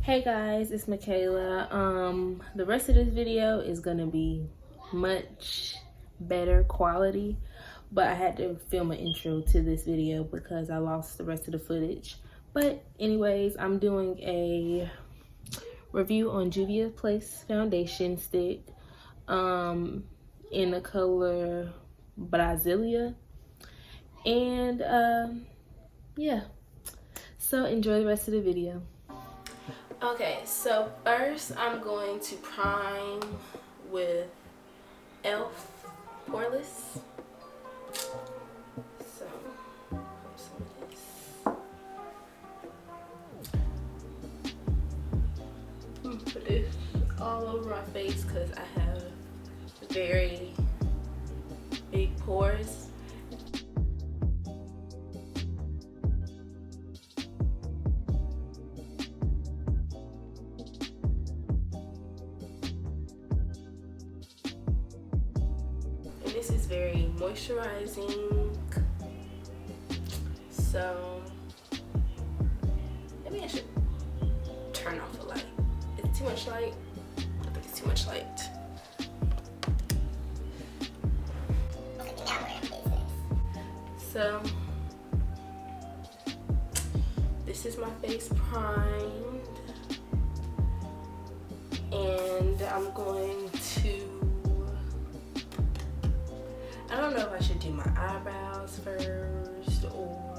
Hey guys, it's Michaela. The rest of this video is gonna be much better quality, but I had to film an intro to this video because I lost the rest of the footage. But anyways, I'm doing a review on Juvia Place foundation stick in the color Brasilia, and yeah, so enjoy the rest of the video. Okay, so first I'm going to prime with Elf Poreless. So, some of this. Put this all over my face because I have very big pores. This is very moisturizing, so maybe I should turn off the light. Is it too much light? I think it's too much light. So this is my face primed, and I'm going to, I don't know if I should do my eyebrows first or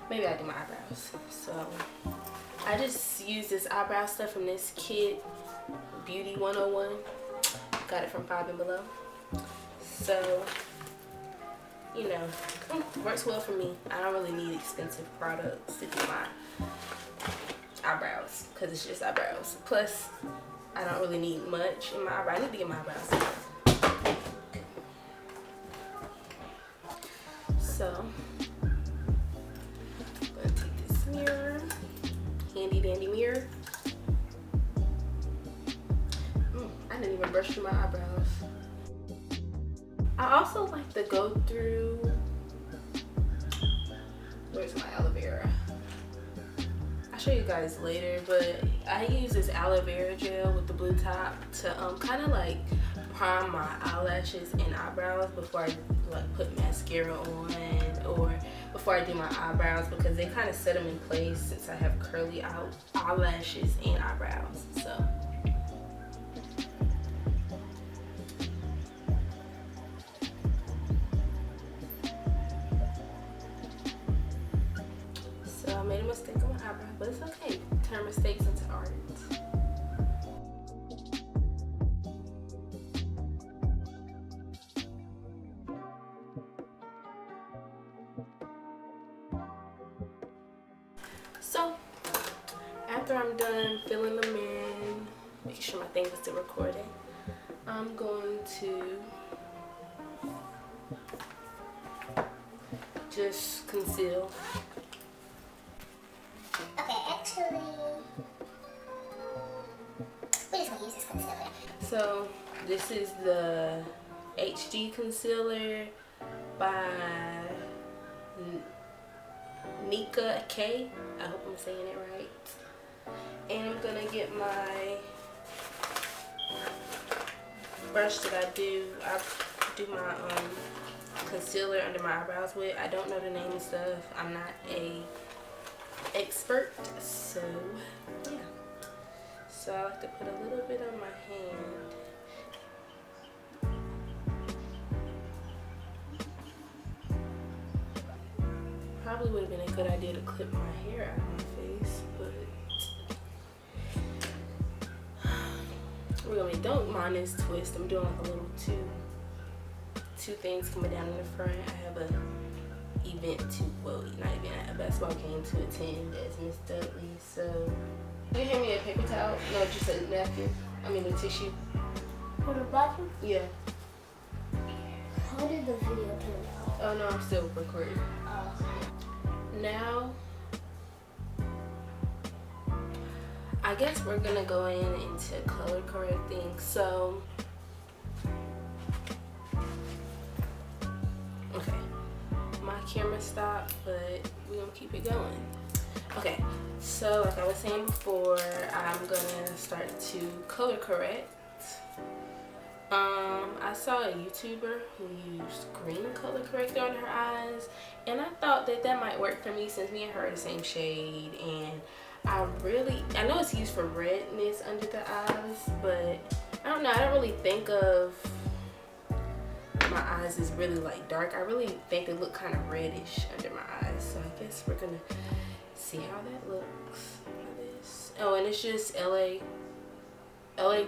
maybe I do my eyebrows. So I just use this eyebrow stuff from this kit, Beauty 101. Got it from Five and Below. So, you know, works well for me. I don't really need expensive products to do my eyebrows because it's just eyebrows. Plus, I don't really need much in my eyebrows. I need to get my eyebrows done. So, I'm gonna take this mirror, handy dandy mirror. I didn't even brush through my eyebrows. I also like to go through, where's my aloe vera? I'll show you guys later, but I use this aloe vera gel with the blue top to kind of like prime my eyelashes and eyebrows before I like put mascara on or before I do my eyebrows, because they kind of set them in place since I have curly eyelashes and eyebrows. So I made a mistake on my eyebrow, but it's okay. Turn mistakes into art. So after I'm done filling them in, making sure my thing is still recording, I'm going to just conceal. Okay, actually, we're just gonna use this concealer. So this is the HD concealer by Nika K. I hope I'm saying it right. And I'm gonna get my brush that I do my concealer under my eyebrows with. I don't know the name and stuff. I'm not a expert, so yeah. So I like to put a little bit on my hand. Probably would have been a good idea to clip my hair out of my face, but don't mind this twist. I'm doing like a little two things coming down in the front. I have a basketball game to attend as Miss Dudley. So you hand me a paper towel? No, just a napkin. I mean a tissue. For the bathroom? Yeah. How did the video turn out? Oh no, I'm still recording. Now I guess we're gonna go into color correcting. So okay, my camera stopped, but we're gonna keep it going. Okay, so like I was saying before, I'm gonna start to color correct. I saw a YouTuber who used green color corrector on her eyes, and I thought that that might work for me since me and her are the same shade. And I know it's used for redness under the eyes, but I don't know, I don't really think of my eyes as really like dark. I really think they look kind of reddish under my eyes, so I guess we're gonna see how that looks. This. Oh, and it's just LA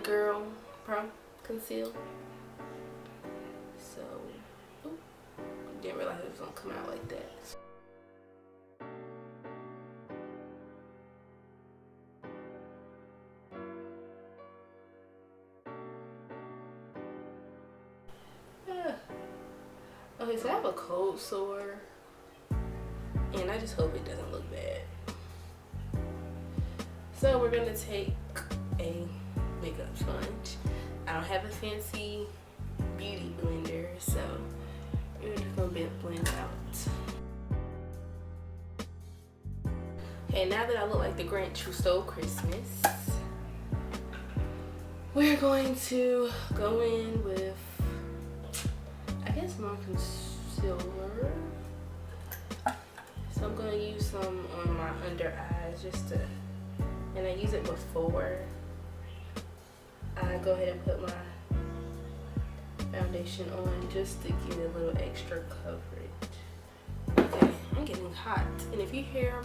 Girl Pro Conceal. So, ooh, didn't realize it was gonna come out like that. Okay, so I have a cold sore, and I just hope it doesn't look bad. So we're gonna take a makeup sponge. I don't have a fancy beauty blender, so we're just gonna blend out. Okay, now that I look like the Grinch who stole Christmas, we're going to go in with, I guess, more concealer. So I'm gonna use some on my under eyes and I use it before I go ahead and put my foundation on, just to get a little extra coverage. Okay, I'm getting hot, and if you hear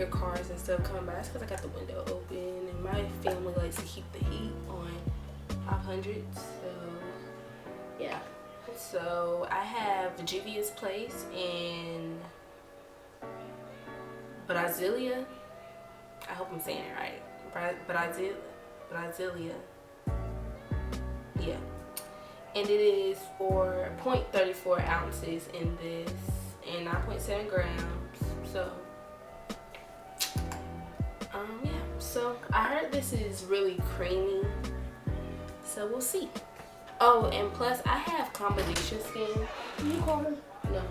cars and stuff coming by, that's because I got the window open, and my family likes to keep the heat on 500. So yeah. So I have Juvia's Place in Brasilia. I hope I'm saying it right. Brasilia. Yeah. And it is for 0.34 ounces in this and 9.7 grams. So yeah. So I heard this is really creamy. So we'll see. Oh, and plus I have combination skin. You call me? No.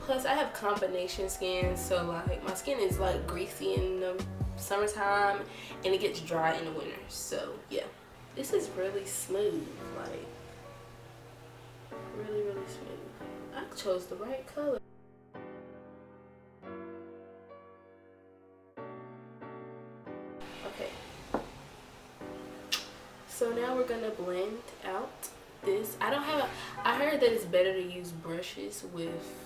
Plus I have combination skin, so like my skin is like greasy in the summertime and it gets dry in the winter. So yeah, this is really smooth, like really smooth. I chose the right color. Okay, so now we're gonna blend out this. I heard that it's better to use brushes with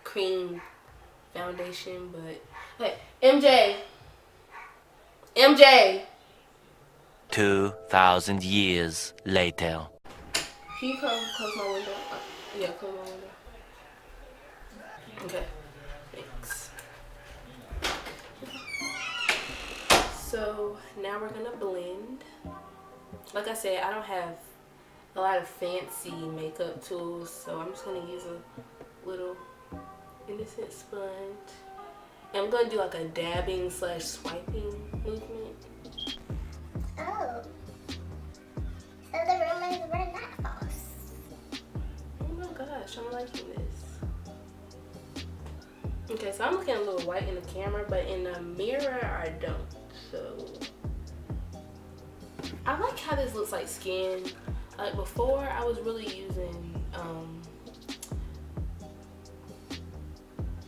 cream foundation, but hey, MJ 2,000 years later. Can you come close my window? Yeah, close my window. Okay, thanks. So now we're gonna blend. Like I said, I don't have a lot of fancy makeup tools, so I'm just gonna use a little innocent sponge. And I'm gonna do like a dabbing / swiping movement. Oh. So the room is red house. Oh my gosh, I'm liking this. Okay, so I'm looking a little white in the camera, but in the mirror I don't. So I like how this looks like skin. Like before, I was really using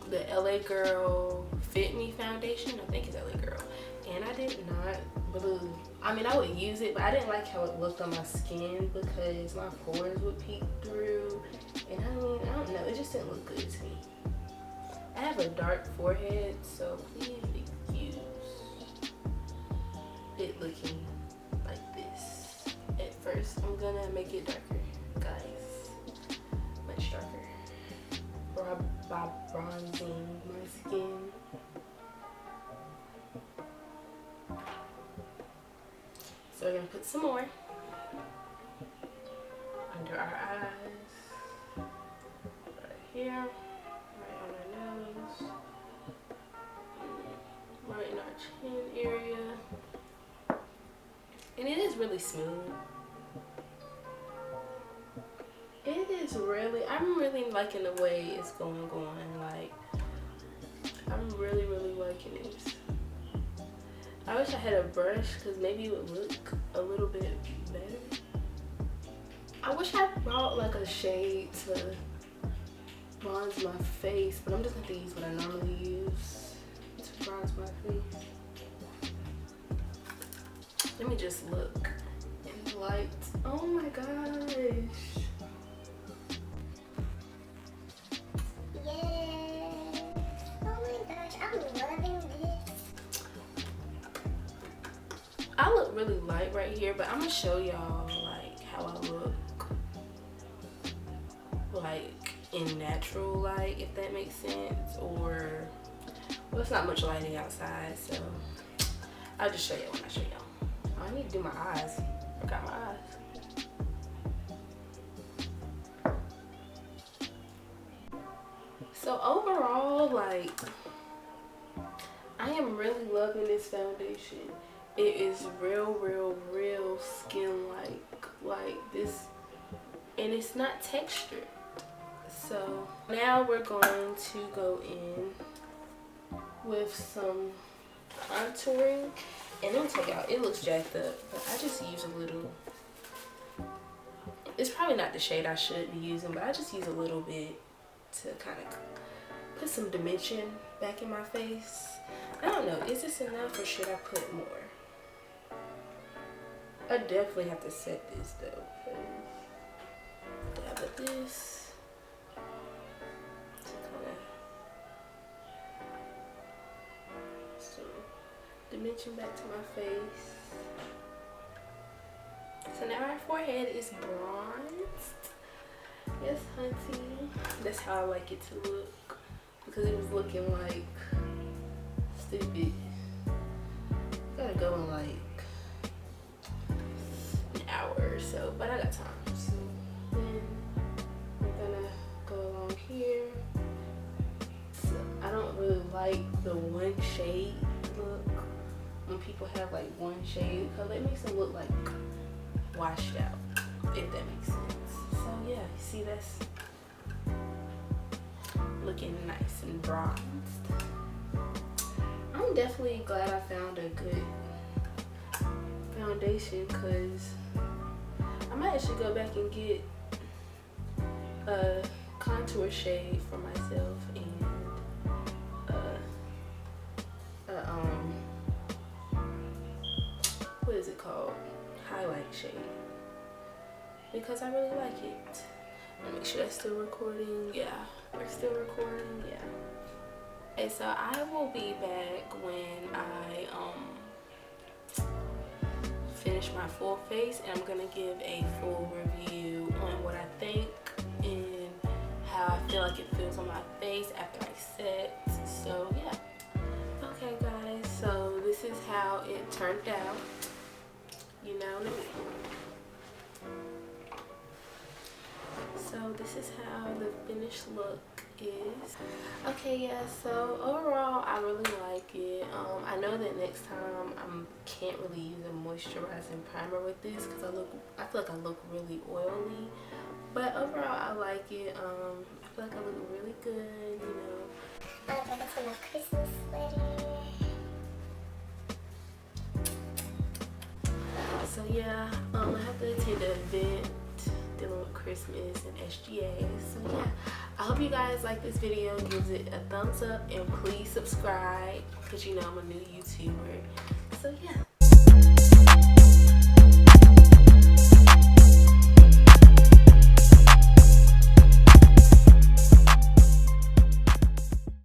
the LA Girl Fit Me foundation. I think it's LA Girl, and I did not really. I mean, I would use it, but I didn't like how it looked on my skin because my pores would peek through, and I don't know. It just didn't look good to me. I have a dark forehead, so please excuse it looking like this. At first, I'm gonna make it darker, guys, much darker, by bronzing my skin. So we're gonna put some more under our eyes, right here, right on our nose, right in our chin area. And it is really smooth. I'm really liking the way it's going. Like, I'm really liking this. I wish I had a brush because maybe it would look a little bit better. I wish I brought like a shade to bronze my face, but I'm just going to use what I normally use to bronze my face. Let me just look in the light. Oh my gosh. I look really light right here, but I'm gonna show y'all like how I look like in natural light, if that makes sense. Or well, it's not much lighting outside, so I'll just show y'all when I show y'all. Oh, I need to do my eyes. I forgot my eyes. So overall, like, I am really loving this foundation. It is real skin-like this, and it's not textured. So now we're going to go in with some contouring, and let me tell y'all, it looks jacked up, but I just use a little. It's probably not the shade I should be using, but I just use a little bit to kind of put some dimension back in my face. I don't know, is this enough or should I put more? I definitely have to set this though. Dab at this to kind of some dimension back to my face. So now our forehead is bronzed. Yes, hunty. That's how I like it to look, because it was looking like stupid. Gotta go in like an hour or so, but I got time. So then I'm gonna go along here. So I don't really like the one shade look when people have like one shade color. It makes them look like washed out, if that makes sense. So yeah, you see that's looking nice and bronzed. I'm definitely glad I found a good foundation, because I might actually go back and get a contour shade for myself and what is it called? Highlight shade, because I really like it. Let me make sure that's still recording. Yeah, we're still recording. Yeah. Okay, so I will be back when I finish my full face, and I'm gonna give a full review on what I think and how I feel like it feels on my face after I set. So yeah. Okay guys, so this is how it turned out. You know, so this is how the finished look is. Okay, yeah, so overall I really like it. I know that next time I can't really use a moisturizing primer with this because I feel like I look really oily, but overall I like it. I feel like I look really good, you know. I got it from a Christmas sweater. So yeah, I have to attend an event dealing with Christmas and SGA. So yeah, I hope you guys like this video. Give it a thumbs up and please subscribe, because you know I'm a new YouTuber. So yeah.